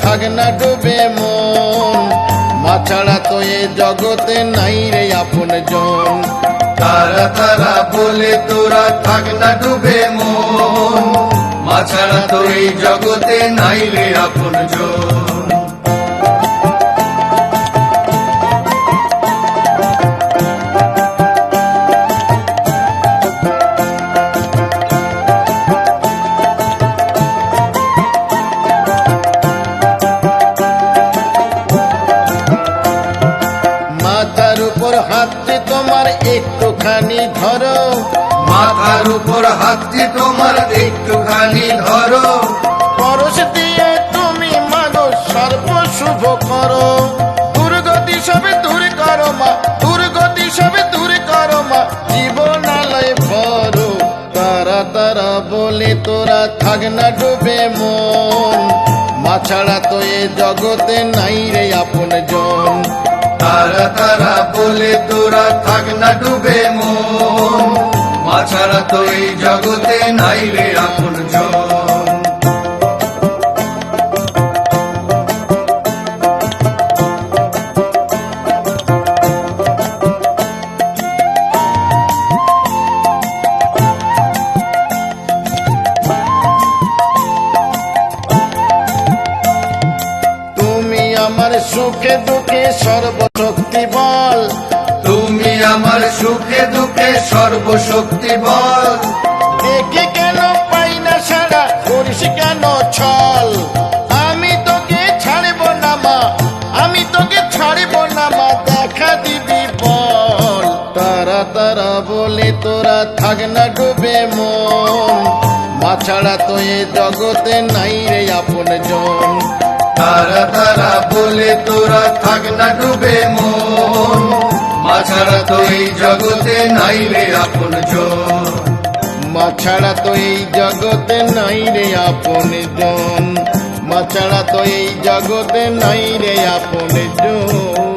থাক না ডুবে মন, মা ছাড়া তো এ জগতে নাই রে আপন জন। তারা তারা বলে তোরা থাক না ডুবে মন, মা ছাড়া তো এই জগতে নাই রে আপন জন। মাথার উপর হাতটি তোমার একটুখানি ধরো, মাথার উপর হাতটি তোমার একটুখানি ধরো, পরশ দিয়ে তুমি মানুষ সর্ব শুভ করো। দুর্গতি সবে দূর করো মা, দুর্গতি সবে দূর করো মা, জীবনালয় ভরো। তারা তারা বলে তোরা থাক না ডুবে মন, মা ছাড়া তো এ জগতে নাই রে আপন জন। তারা তারা বলে তোরা থাক না ডুবে মন, মা ছাড়া তো এই জগতে নাই রে আপন জন। তুমি আমার সুখে দুঃখে সর্বশক্তি বল, তুমি আমার সুখে দুঃখে সর্বশক্তি বল, দেখে কেন পাই না সারা, করিস কেন ছল। আমি তোকে ছাড়ব না মা, আমি তোকে ছাড়ব না মা, দেখা দিবি বল। তারা তারা বলে তোরা থাক না ডুবে মন, মা ছাড়া তো এ জগতে নাই রে আপন জন। তারা তারা বলে তোরা থাক না ডুবে মন, মা ছাড়া তো এই জগতে নাই রে আপন জন। মা ছাড়া তো এই জগতে নাই রে আপন জন, মা ছাড়া তো এই জগতে নাই রে আপন জন।